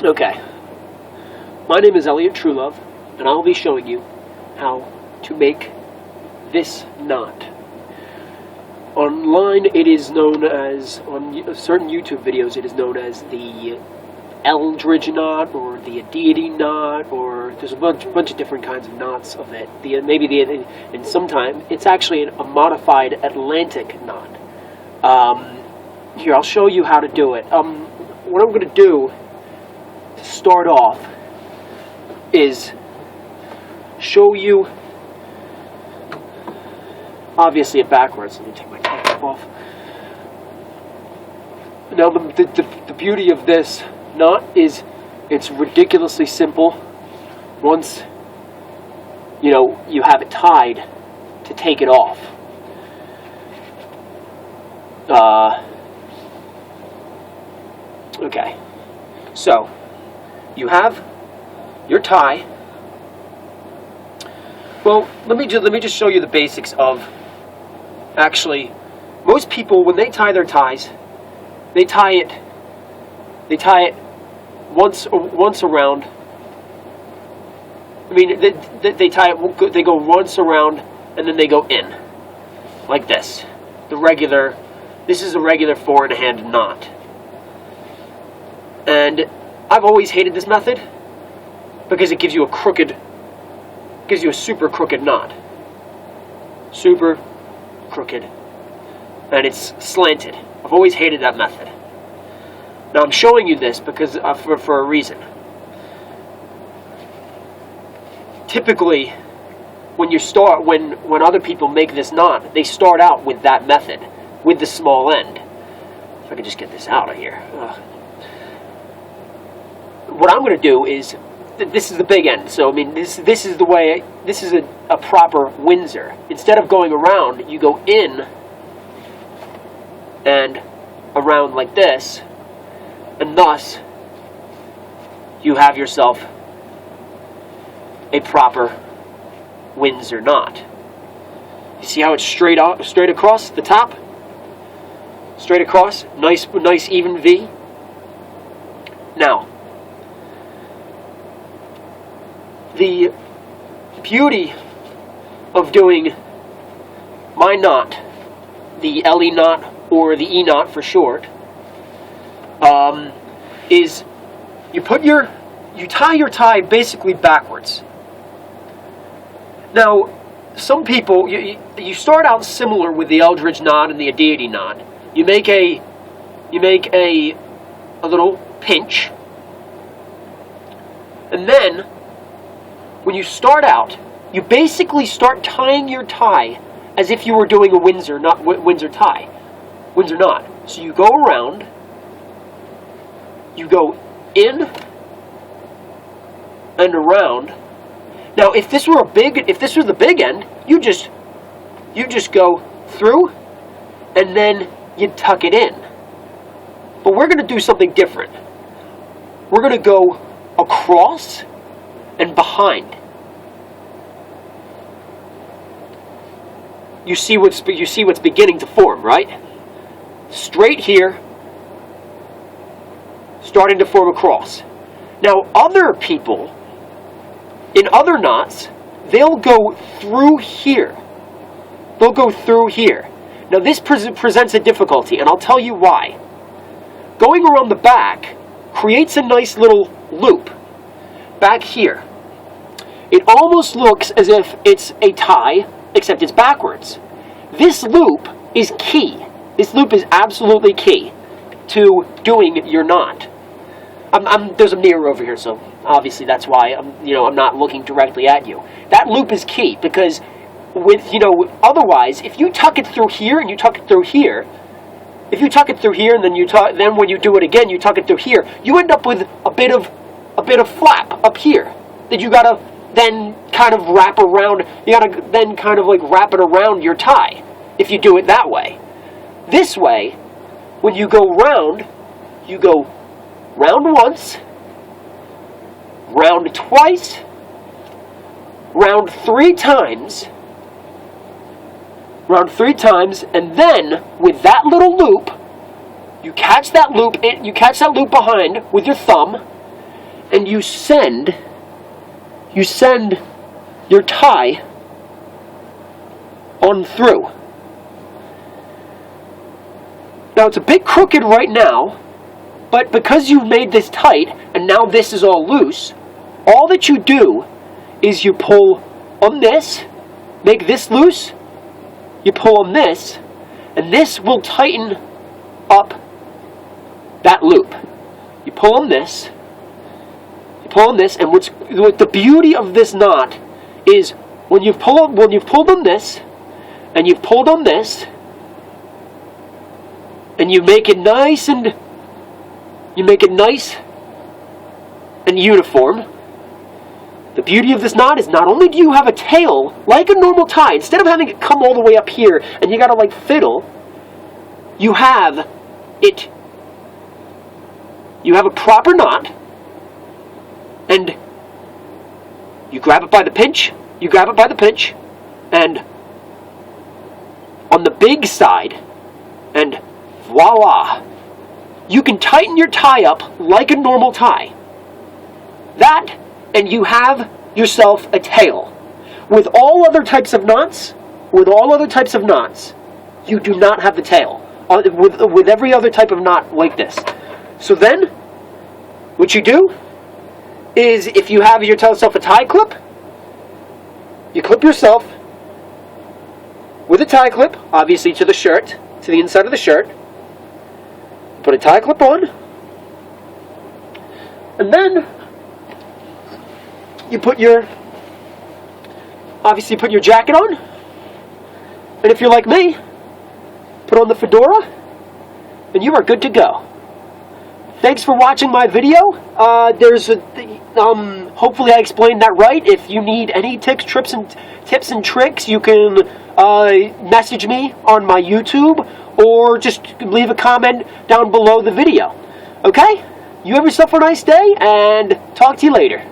Okay, my name is Eliot Truelove, and I will be showing you how to make this knot. Online, it is known as, on certain YouTube videos, it is known as the Eldredge knot, or the Ediety knot, or there's a bunch of different kinds of knots of it. And sometimes it's actually a modified Atlantic knot. Here, I'll show you how to do it. What I'm going to do to start off is show you, obviously it backwards. Let me take my cap off. Now the beauty of this knot is it's ridiculously simple once you have it tied to take it off. Okay, so you have your tie. Well, let me just show you the basics of, actually, most people, when they tie their ties, they tie it once around. I mean, they tie it, they go once around, and then they go in, like this. This is a regular 4-in-hand knot. And I've always hated this method because it gives you a super crooked knot. Super crooked. And it's slanted. I've always hated that method. Now I'm showing you this because for a reason. Typically, when other people make this knot, they start out with that method, with the small end. If I could just get this out of here. What I'm going to do is, this is the big end. So I mean, this is the way. This is a proper Windsor. Instead of going around, you go in and around like this, and thus you have yourself a proper Windsor knot. You see how it's straight across the top, straight across, nice even V. Now, the beauty of doing my knot, the Ellie knot, or the E knot for short, is you tie your tie basically backwards. Now, some people, you start out similar with the Eldredge knot and the Ediety knot. You make a little pinch, and then when you start out, you basically start tying your tie as if you were doing a Windsor knot. So you go around, you go in and around. Now, if this were the big end, you just go through, and then you tuck it in. But we're going to do something different. We're going to go across and behind. You see what's beginning to form, right? Straight here, starting to form a cross. Now, other people in other knots, they'll go through here. They'll go through here. Now, this presents a difficulty, and I'll tell you why. Going around the back creates a nice little loop back here. It almost looks as if it's a tie, except it's backwards. This loop is key. This loop is absolutely key to doing your knot. There's a mirror over here, so obviously that's why I'm not looking directly at you. That loop is key because otherwise, if you tuck it through here and you tuck it through here, if you tuck it through here and then when you do it again, you tuck it through here, you end up with a bit of flap up here that you gotta then kind of wrap around. You gotta then kind of like wrap it around your tie if you do it that way. This way, when you go round, you go round once, round twice, round three times, and then with that little loop, you catch that loop behind with your thumb, and you send your tie on through. Now it's a bit crooked right now, but because you've made this tight and now this is all loose, all that you do is you pull on this, make this loose, you pull on this, and this will tighten up that loop. You pull on this, and what the beauty of this knot is when you've pulled on this, and you've pulled on this, and you make it nice and uniform. The beauty of this knot is not only do you have a tail like a normal tie, instead of having it come all the way up here and you gotta like fiddle, you have a proper knot, and you grab it by the pinch, and on the big side, and voila, you can tighten your tie up like a normal tie. That, and you have yourself a tail. With all other types of knots, you do not have the tail. With every other type of knot like this. So then, what you do is, if you have yourself a tie clip, you clip yourself with a tie clip, obviously to the shirt, to the inside of the shirt. Put a tie clip on, and then you put your jacket on, and if you're like me, put on the fedora, and you are good to go. Thanks for watching my video. Hopefully I explained that right. If you need any tips and tricks, you can message me on my YouTube, or just leave a comment down below the video. Okay? You have yourself a nice day, and talk to you later.